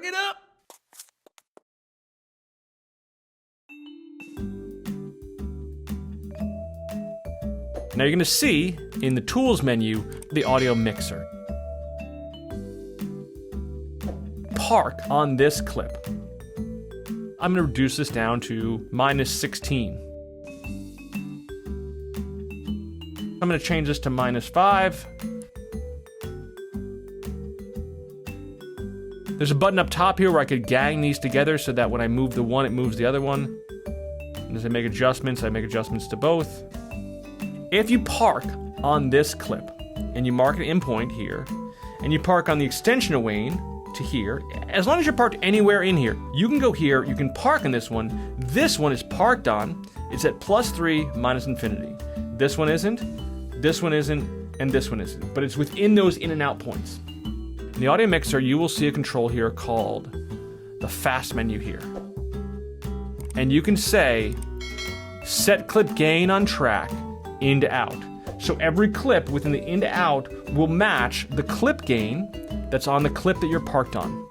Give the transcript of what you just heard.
Bring it up. Now you're going to see in the Tools menu the audio mixer. Park on this clip. I'm going to reduce this down to -16. I'm going to change this to -5. There's a button up top here where I could gang these together so that when I move the one, it moves the other one. And as I make adjustments to both. If you park on this clip, and you mark an endpoint here, and you park on the extension of Wayne to here, as long as you're parked anywhere in here, you can go here, you can park on this one. This one is parked on, it's at +3, -infinity. This one isn't, and this one isn't. But it's within those in and out points. In the audio mixer, you will see a control here called the fast menu here. And you can say, set clip gain on track, in to out. So every clip within the in to out will match the clip gain that's on the clip that you're parked on.